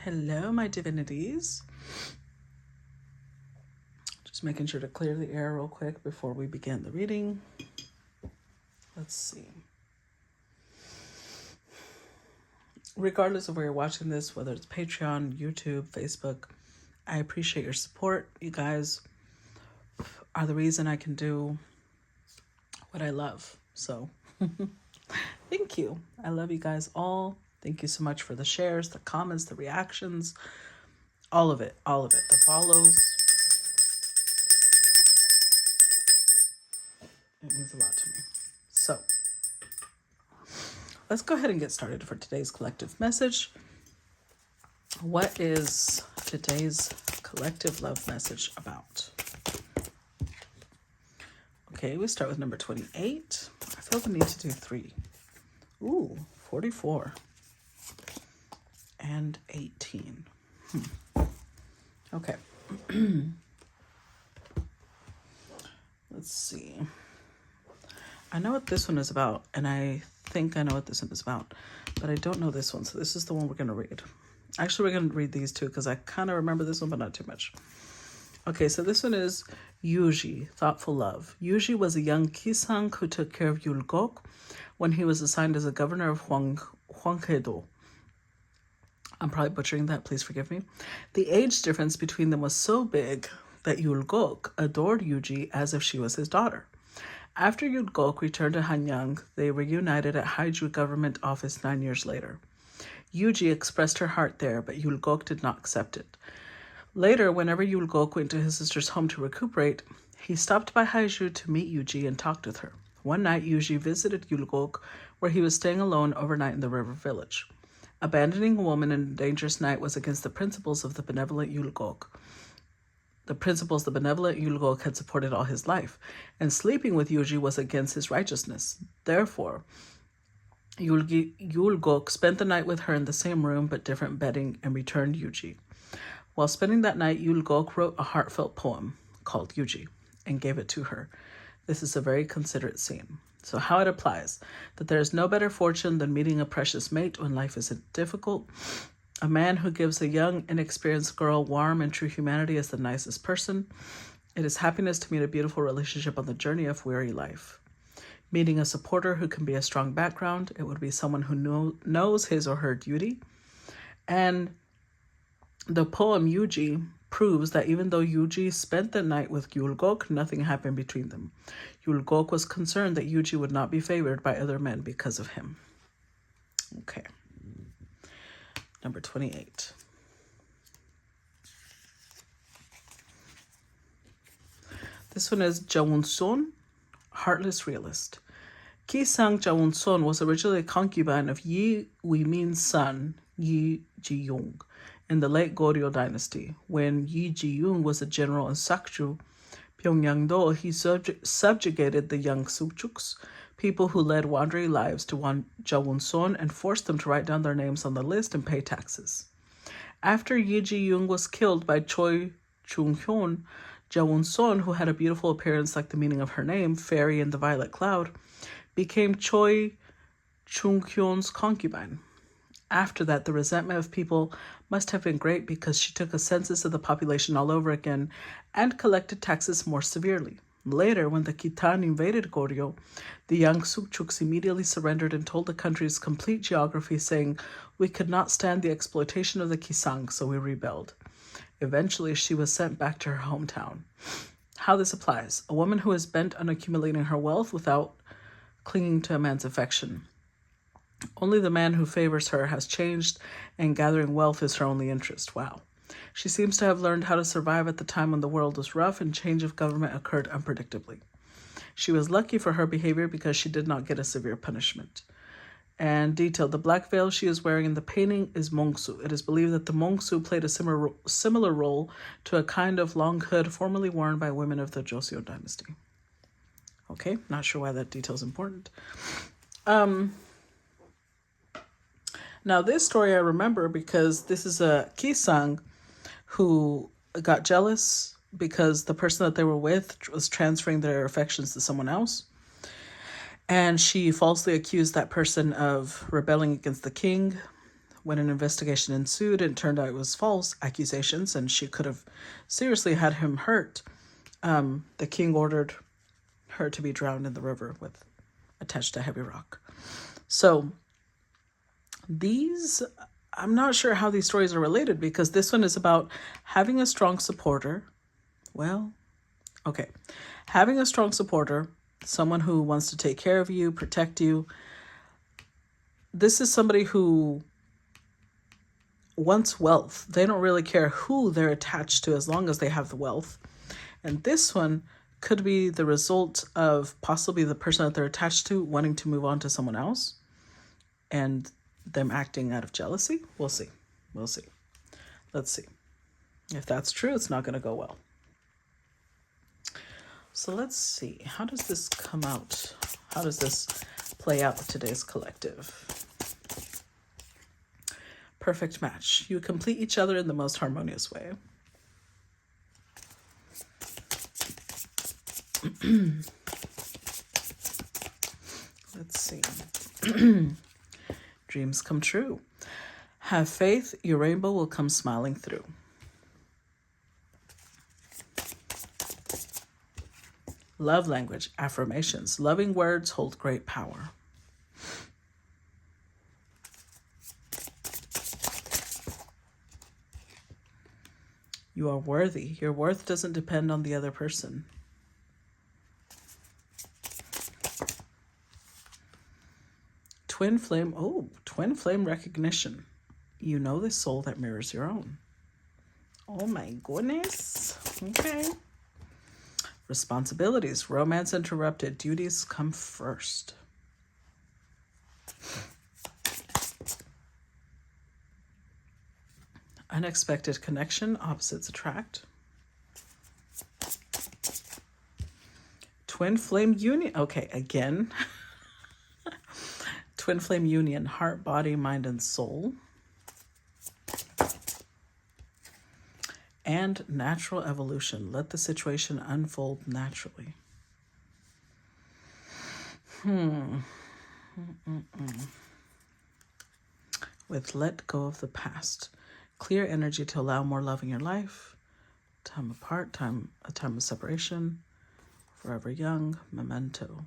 Hello, my divinities. Just making sure to clear the air real quick before we begin the reading. Let's see. Regardless of where you're watching this, whether it's Patreon, YouTube, Facebook, I appreciate your support. You guys are the reason I can do what I love. So thank you. I love you guys all. Thank you so much for the shares, the comments, the reactions, all of it, the follows. It means a lot to me. So let's go ahead and get started for today's collective message. What is today's collective love message about? Okay, we start with number 28. I feel the need to do 3. Ooh, 44. And 18. Okay. Let's see. I know what this one is about, and I think I know what this one is about, but I don't know this one, so this is the one we're going to read. Actually, we're going to read these two because I kind of remember this one, but not too much. Okay, so this one is Yuji, Thoughtful Love. Yuji was a young Gisaeng who took care of Yulgok when he was assigned as a governor of Hwanghae-do. I'm probably butchering that, please forgive me. The age difference between them was so big that Yulgok adored Yuji as if she was his daughter. After Yulgok returned to Hanyang, they reunited at Haiju government office 9 years later. Yuji expressed her heart there, but Yulgok did not accept it. Later, whenever Yulgok went to his sister's home to recuperate, he stopped by Haiju to meet Yuji and talked with her. One night, Yuji visited Yulgok, where he was staying alone overnight in the river village. Abandoning a woman in a dangerous night was against the principles of the benevolent Yulgok. The principles the benevolent Yulgok had supported all his life, and sleeping with Yuji was against his righteousness. Therefore, Yulgok spent the night with her in the same room but different bedding and returned Yuji. While spending that night, Yulgok wrote a heartfelt poem called Yuji and gave it to her. This is a very considerate scene. So how it applies, that there is no better fortune than meeting a precious mate when life is difficult. A man who gives a young, inexperienced girl warm and true humanity is the nicest person. It is happiness to meet a beautiful relationship on the journey of weary life. Meeting a supporter who can be a strong background, it would be someone who knows his or her duty. And the poem Yuji proves that even though Yuji spent the night with Yulgok, nothing happened between them. Yulgok was concerned that Yuji would not be favored by other men because of him. Okay. Number 28. This one is Jawun-son, Heartless Realist. Gisaeng Jawun-son was originally a concubine of Yi Weimin's son, Yi Ji-young, in the late Goryeo dynasty. When Yi Ji-young was a general in Sakju, Pyongyang-do, he subjugated the young Sukchuks, people who led wandering lives, to Jawun-son and forced them to write down their names on the list and pay taxes. After Yi Ji-young was killed by Choi Chung-hyun, Jawun-son, who had a beautiful appearance like the meaning of her name, Faery in the Violet Cloud, became Choi Chung-hyun's concubine. After that, the resentment of people must have been great because she took a census of the population all over again and collected taxes more severely. Later, when the Khitan invaded Goryeo, the young Sukchuks immediately surrendered and told the country's complete geography, saying, "We could not stand the exploitation of the Gisaeng, so we rebelled." Eventually, she was sent back to her hometown. How this applies: a woman who is bent on accumulating her wealth without clinging to a man's affection. Only the man who favors her has changed, and gathering wealth is her only interest. Wow. She seems to have learned how to survive at the time when the world was rough and change of government occurred unpredictably. She was lucky for her behavior because she did not get a severe punishment. And detailed, the black veil she is wearing in the painting is mongsu. It is believed that the mongsu played a similar role to a kind of long hood formerly worn by women of the Joseon dynasty. Okay, not sure why that detail is important. Now, this story I remember because this is a Gisaeng who got jealous because the person that they were with was transferring their affections to someone else. And she falsely accused that person of rebelling against the king, when an investigation ensued and it turned out it was false accusations and she could have seriously had him hurt, the king ordered her to be drowned in the river with attached to heavy rock. So these, I'm not sure how these stories are related, because this one is about having a strong supporter. Well, okay. Having a strong supporter, someone who wants to take care of you, protect you. This is somebody who wants wealth. They don't really care who they're attached to as long as they have the wealth. And this one could be the result of possibly the person that they're attached to wanting to move on to someone else and them acting out of jealousy. We'll see. We'll see. Let's see. If that's true, it's not going to go well. So let's see. How does this come out? How does this play out with today's collective? Perfect match. You complete each other in the most harmonious way. Let's see. Dreams come true. Have faith, your rainbow will come smiling through. Love language, affirmations. Loving words hold great power. You are worthy. Your worth doesn't depend on the other person. Twin flame. Oh, twin flame recognition. You know the soul that mirrors your own. Oh my goodness. Okay. Responsibilities. Romance interrupted. Duties come first. Unexpected connection. Opposites attract. Twin flame union. Okay, again. Twin flame union. Heart, body, mind, and soul. And natural evolution. Let the situation unfold naturally. With let go of the past. Clear energy to allow more love in your life. Time apart, a time of separation. Forever young, memento.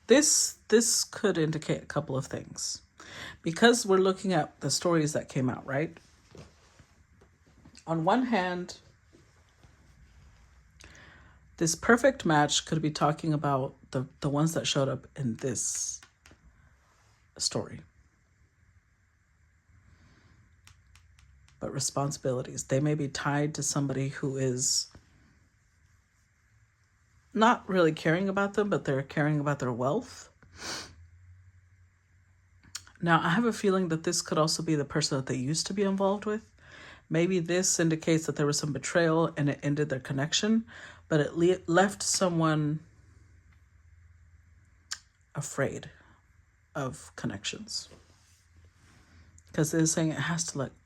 This could indicate a couple of things. Because we're looking at the stories that came out, right? On one hand, this perfect match could be talking about the ones that showed up in this story. But responsibilities, they may be tied to somebody who is not really caring about them, but they're caring about their wealth. Now, I have a feeling that this could also be the person that they used to be involved with. Maybe this indicates that there was some betrayal and it ended their connection, but it left someone afraid of connections. Because they're saying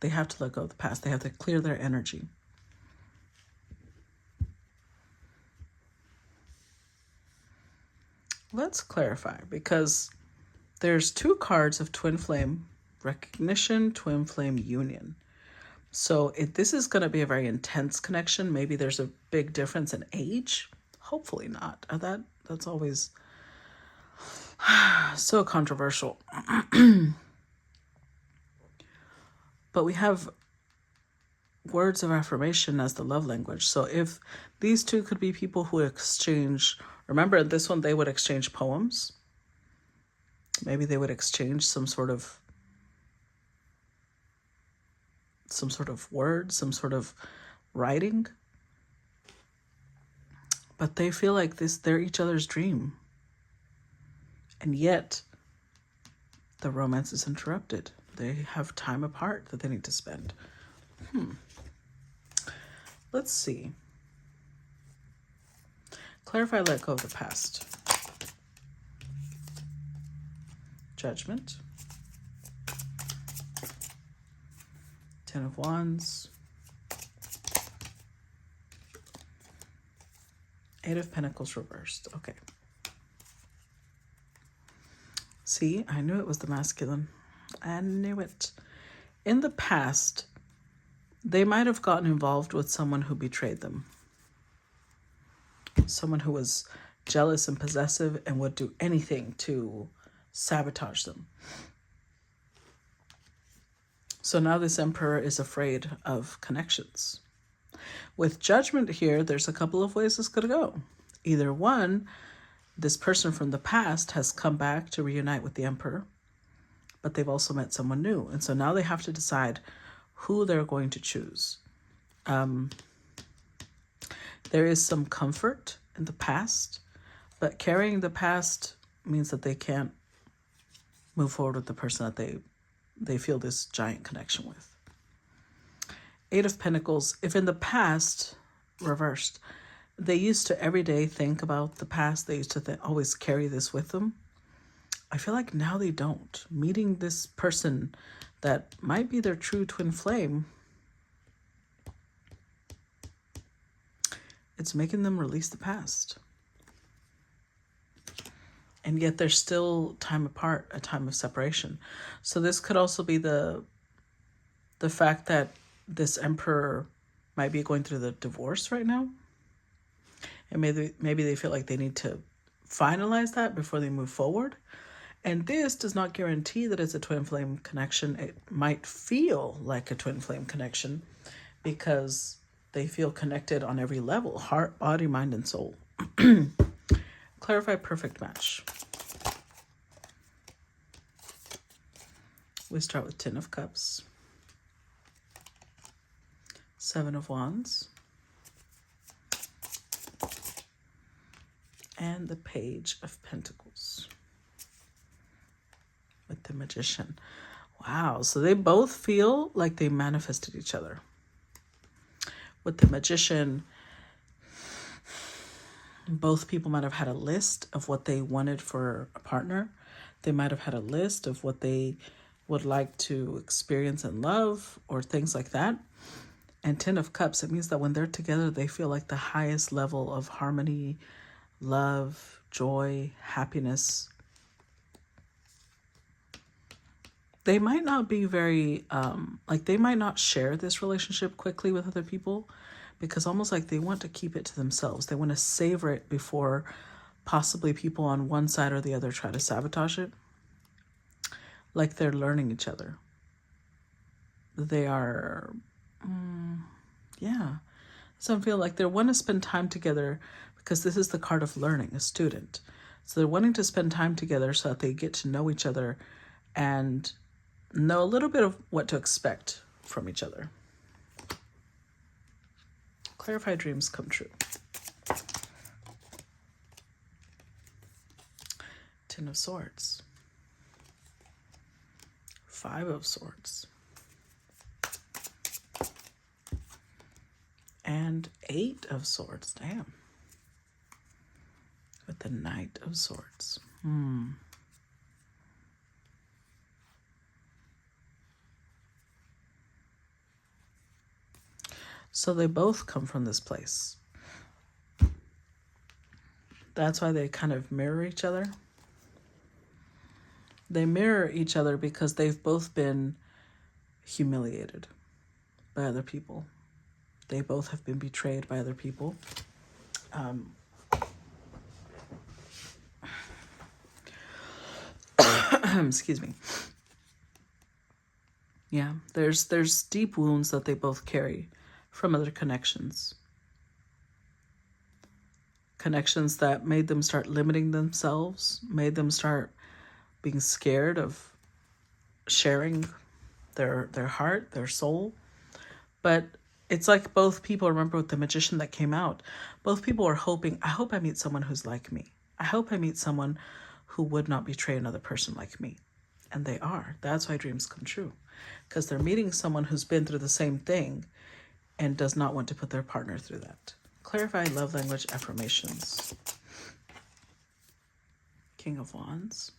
they have to let go of the past. They have to clear their energy. Let's clarify, because there's two cards of twin flame recognition, twin flame union. So this is going to be a very intense connection. Maybe there's a big difference in age. Hopefully not. That's always so controversial. But we have words of affirmation as the love language. So if these two could be people who exchange, remember in this one, they would exchange poems. Maybe they would exchange some sort of word, some sort of writing. But they feel like they're each other's dream. And yet the romance is interrupted. They have time apart that they need to spend. Let's see. Clarify, let go of the past. Judgment. Ten of Wands. Eight of Pentacles reversed. Okay. See, I knew it was the masculine. I knew it. In the past, they might have gotten involved with someone who betrayed them. Someone who was jealous and possessive and would do anything to sabotage them. So now this Emperor is afraid of connections. With Judgment here, there's a couple of ways this could go. Either one, this person from the past has come back to reunite with the Emperor, but they've also met someone new. And so now they have to decide who they're going to choose. There is some comfort in the past, but carrying the past means that they can't move forward with the person that they feel this giant connection with. Eight of Pentacles, if in the past, reversed, they used to every day think about the past, they used to always carry this with them, I feel like now they don't. Meeting this person that might be their true twin flame, it's making them release the past. And yet there's still time apart, a time of separation. So this could also be the fact that this Emperor might be going through the divorce right now. And maybe they feel like they need to finalize that before they move forward. And this does not guarantee that it's a twin flame connection. It might feel like a twin flame connection because they feel connected on every level: heart, body, mind, and soul. Clarify perfect match. We start with Ten of Cups, Seven of Wands, and the Page of Pentacles with the Magician. Wow, so they both feel like they manifested each other. With the Magician, both people might have had a list of what they wanted for a partner. They might have had a list of what they would like to experience and love, or things like that. And Ten of Cups, it means that when they're together, they feel like the highest level of harmony, love, joy, happiness. They might not be very, they might not share this relationship quickly with other people, because almost like they want to keep it to themselves. They want to savor it before possibly people on one side or the other try to sabotage it. Like they're learning each other. They are, So I feel like they want to spend time together because this is the card of learning, a student. So they're wanting to spend time together so that they get to know each other and know a little bit of what to expect from each other. Clarify dreams come true. Ten of Swords. Five of Swords. And Eight of Swords. Damn. With the Knight of Swords. So they both come from this place. That's why they kind of mirror each other. They mirror each other because they've both been humiliated by other people. They both have been betrayed by other people. Excuse me. Yeah, there's deep wounds that they both carry from other connections. Connections that made them start limiting themselves, made them start being scared of sharing their heart, their soul. But it's like both people, remember with the Magician that came out, both people are hoping, I hope I meet someone who's like me. I hope I meet someone who would not betray another person like me. And they are. That's why dreams come true. Because they're meeting someone who's been through the same thing and does not want to put their partner through that. Clarify love language affirmations. King of Wands.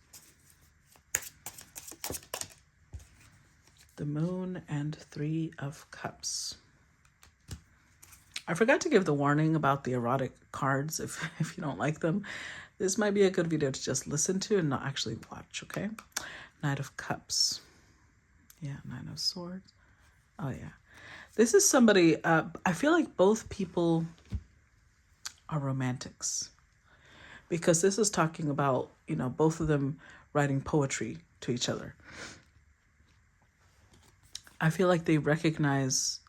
The Moon and Three of Cups. I forgot to give the warning about the erotic cards. If you don't like them, this might be a good video to just listen to and not actually watch, okay? Knight of Cups. Yeah, Nine of Swords. Oh, yeah. This is somebody, I feel like both people are romantics. Because this is talking about, both of them writing poetry to each other. I feel like they recognize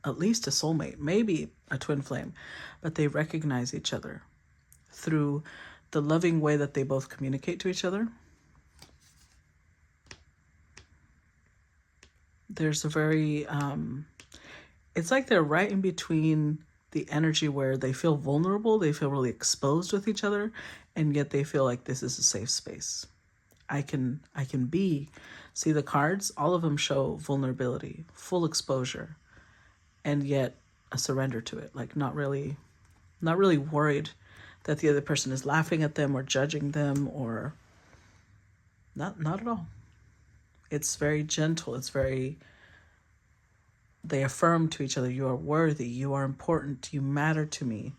at least a soulmate, maybe a twin flame, but they recognize each other through the loving way that they both communicate to each other. There's a very, it's like they're right in between the energy where they feel vulnerable, they feel really exposed with each other, and yet they feel like this is a safe space. I can see the cards, all of them show vulnerability, full exposure, and yet a surrender to it, like not really worried that the other person is laughing at them or judging them, or not at all. It's very gentle. They affirm to each other, you are worthy, you are important, you matter to me,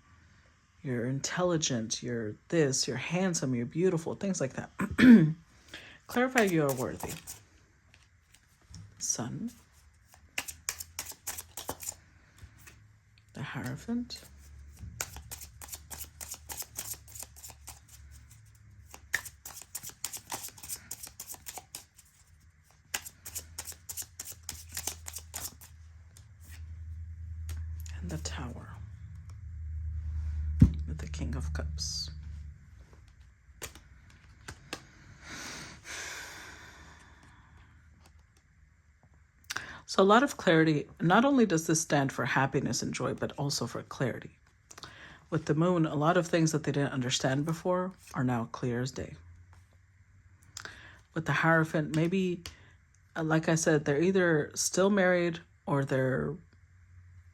you're intelligent, you're this, you're handsome, you're beautiful, things like that. Clarify you are worthy. Sun. The Hierophant. And the Tower. With the King of Cups. So a lot of clarity. Not only does this stand for happiness and joy, but also for clarity. With the Moon, a lot of things that they didn't understand before are now clear as day. With the Hierophant, maybe, like I said, they're either still married or they're,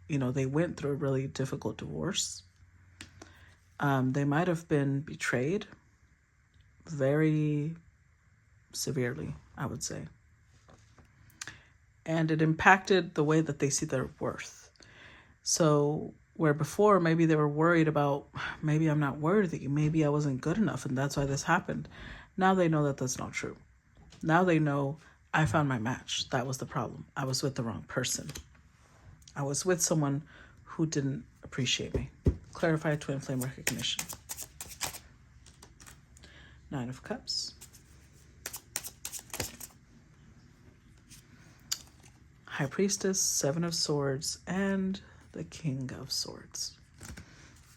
they went through a really difficult divorce. They might have been betrayed very severely, I would say. And it impacted the way that they see their worth. So where before maybe they were worried about, maybe I'm not worthy, maybe I wasn't good enough, and that's why this happened. Now they know that that's not true. Now they know, I found my match. That was the problem. I was with the wrong person. I was with someone who didn't appreciate me. Clarify twin flame recognition. Nine of Cups. High Priestess, Seven of Swords, and the King of Swords.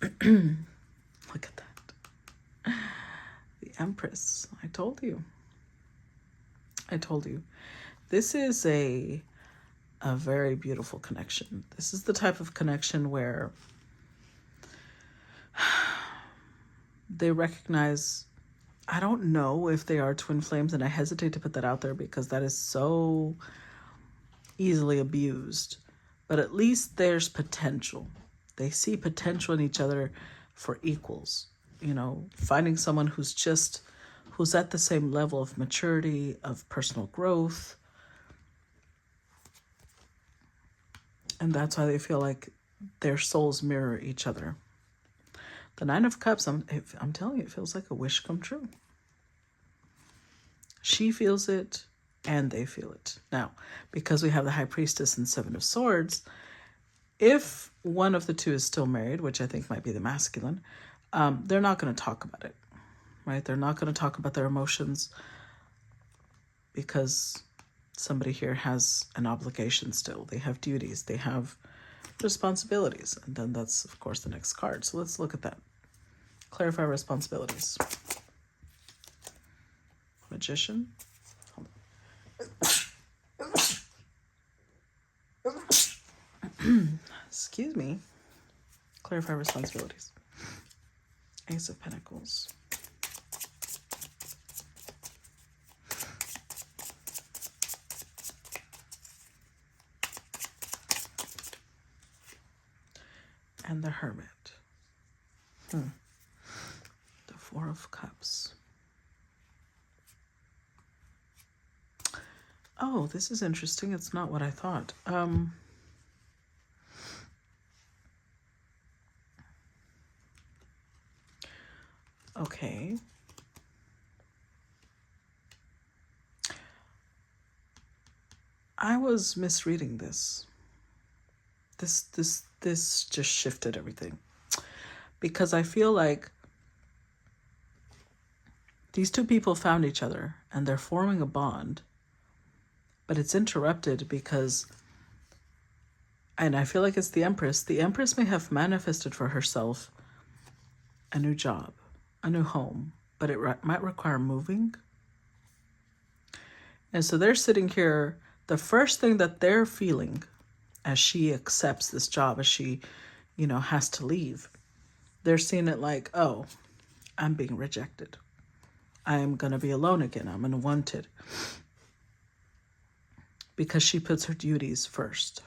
Look at that. The Empress. I told you. This is a very beautiful connection. This is the type of connection where they recognize, I don't know if they are twin flames, and I hesitate to put that out there because that is so easily abused, but at least there's potential. They see potential in each other for equals, finding someone who's at the same level of maturity, of personal growth. And that's why they feel like their souls mirror each other. The Nine of Cups, I'm telling you, it feels like a wish come true. She feels it and they feel it. Now, because we have the High Priestess and Seven of Swords, if one of the two is still married, which I think might be the masculine, they're not going to talk about it, right? They're not going to talk about their emotions because somebody here has an obligation still. They have duties. They have responsibilities. And then that's, of course, the next card. So let's look at that. Clarify responsibilities. Magician. Excuse me. Clarify responsibilities. Ace of Pentacles. And the Hermit. The Four of Cups. Oh, this is interesting. It's not what I thought. Okay. I was misreading this. This just shifted everything. Because I feel like these two people found each other and they're forming a bond, but it's interrupted because, and I feel like it's the Empress. The Empress may have manifested for herself a new job, a new home, but it might require moving. And so they're sitting here. The first thing that they're feeling as she accepts this job, as she, has to leave, they're seeing it like, oh, I'm being rejected. I'm going to be alone again. I'm unwanted. Because she puts her duties first.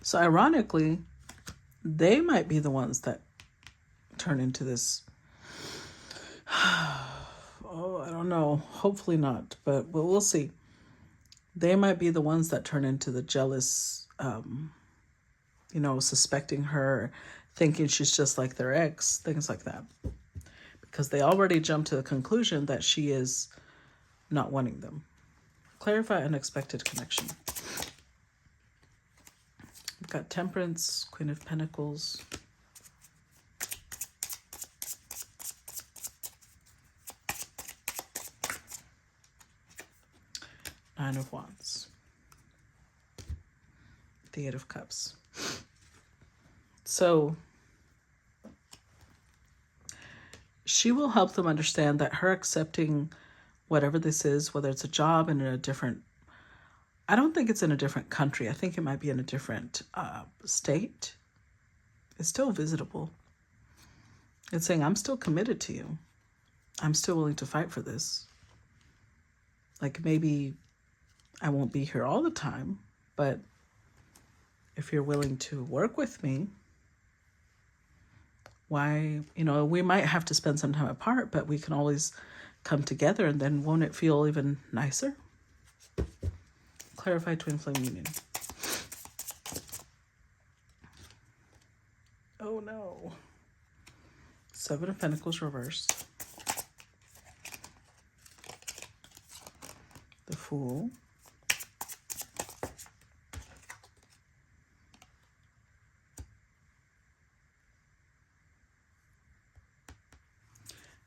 So ironically, they might be the ones that turn into this. Oh, I don't know. Hopefully not, but we'll see. They might be the ones that turn into the jealous, suspecting her, thinking she's just like their ex, things like that. Because they already jumped to the conclusion that she is not wanting them. Clarify unexpected connection. We've got Temperance, Queen of Pentacles. Nine of Wands. The Eight of Cups. So she will help them understand that her accepting whatever this is, whether it's a job in a different, I don't think it's in a different country. I think it might be in a different state. It's still visitable. It's saying, I'm still committed to you. I'm still willing to fight for this. Like, maybe I won't be here all the time, but if you're willing to work with me, why, we might have to spend some time apart, but we can always come together, and then won't it feel even nicer? Clarify twin flame union. Oh no. Seven of Pentacles reversed. The Fool.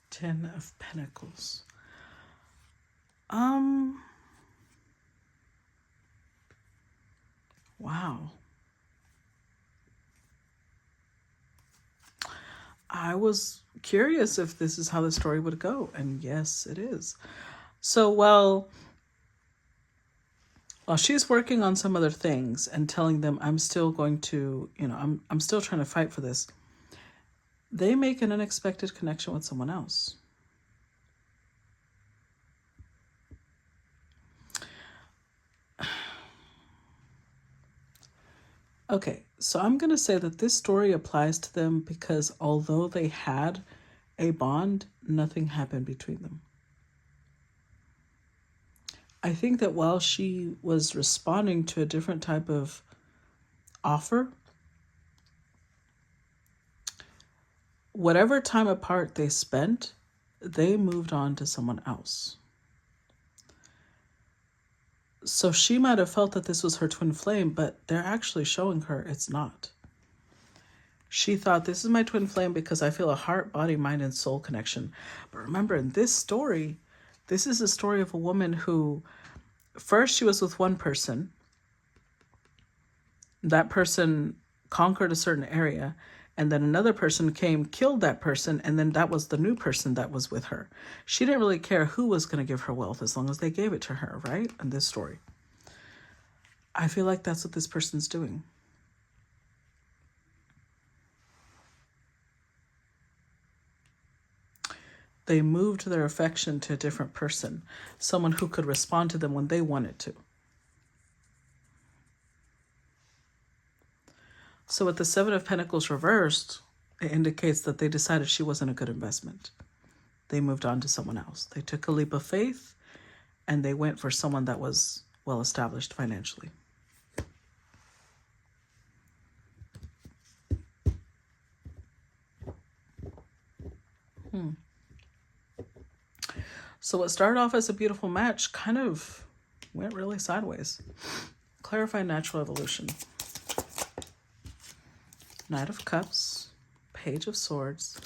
Ten of Pentacles. Wow. I was curious if this is how the story would go, and yes, it is. So while she's working on some other things and telling them, I'm still going to, I'm still trying to fight for this, they make an unexpected connection with someone else. Okay, so I'm going to say that this story applies to them because although they had a bond, nothing happened between them. I think that while she was responding to a different type of offer, whatever time apart they spent, they moved on to someone else. So she might have felt that this was her twin flame, but they're actually showing her it's not. She thought, this is my twin flame because I feel a heart, body, mind, and soul connection. But remember, in this story, this is a story of a woman who, first she was with one person. That person conquered a certain area, and then another person came, killed that person, and then that was the new person that was with her. She didn't really care who was going to give her wealth as long as they gave it to her, right? In this story. I feel like that's what this person's doing. They moved their affection to a different person, someone who could respond to them when they wanted to. So with the Seven of Pentacles reversed, it indicates that they decided she wasn't a good investment. They moved on to someone else. They took a leap of faith and they went for someone that was well established financially. So what started off as a beautiful match kind of went really sideways. Clarify natural evolution. Knight of Cups, Page of Swords,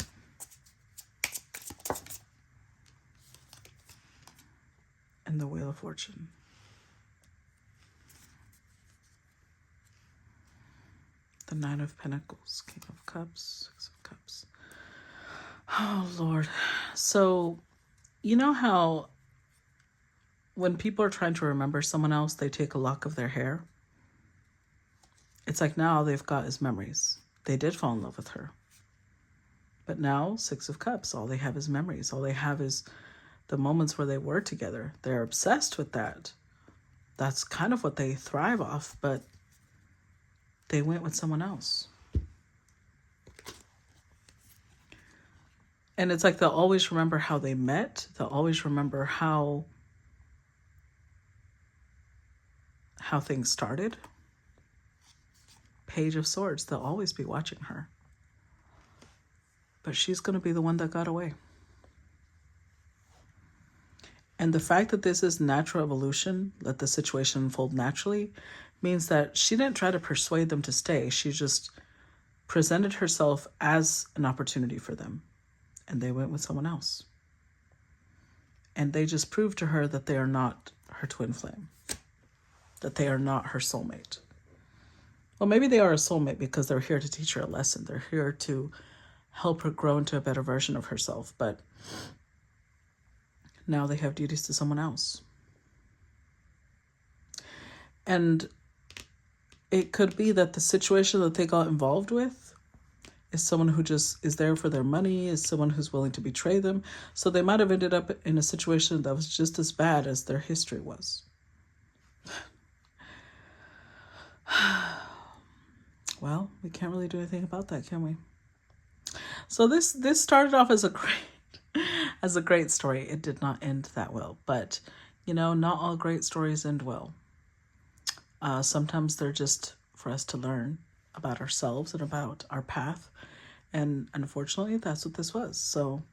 and the Wheel of Fortune. The Nine of Pentacles, King of Cups, Six of Cups. Oh, Lord. So, you know how when people are trying to remember someone else, they take a lock of their hair? It's like now all they've got is memories. They did fall in love with her. But now, Six of Cups, all they have is memories. All they have is the moments where they were together. They're obsessed with that. That's kind of what they thrive off, but they went with someone else. And it's like they'll always remember how they met. They'll always remember how things started. Page of Swords, they'll always be watching her. But she's going to be the one that got away. And the fact that this is natural evolution, let the situation unfold naturally, means that she didn't try to persuade them to stay. She just presented herself as an opportunity for them. And they went with someone else. And they just proved to her that they are not her twin flame. That they are not her soulmate. Well, maybe they are a soulmate because they're here to teach her a lesson. They're here to help her grow into a better version of herself. But now they have duties to someone else. And it could be that the situation that they got involved with is someone who just is there for their money, is someone who's willing to betray them. So they might have ended up in a situation that was just as bad as their history was. Well, we can't really do anything about that, can we? So this started off as a great story. It did not end that well, but you know, not all great stories end well. Sometimes they're just for us to learn about ourselves and about our path, and unfortunately, that's what this was. So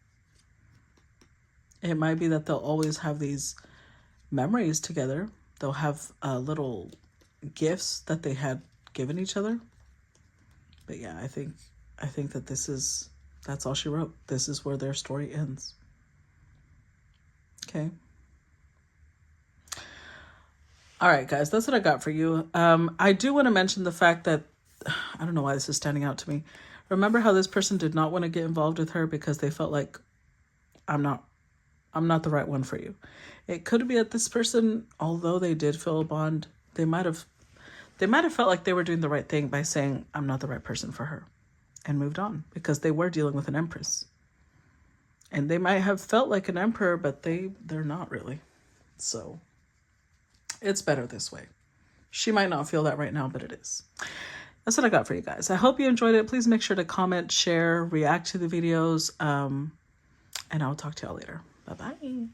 it might be that they'll always have these memories together. They'll have little gifts that they had given each other. But yeah, I think that that's all she wrote. This is where their story ends. Okay. All right, guys, that's what I got for you. I do want to mention the fact that, I don't know why this is standing out to me. Remember how this person did not want to get involved with her because they felt like, I'm not the right one for you. It could be that this person, although they did feel a bond, they might have felt like they were doing the right thing by saying, I'm not the right person for her, and moved on because they were dealing with an empress. And they might have felt like an emperor, but they're not really. So it's better this way. She might not feel that right now, but it is. That's what I got for you guys. I hope you enjoyed it. Please make sure to comment, share, react to the videos, and I'll talk to y'all later. Bye-bye.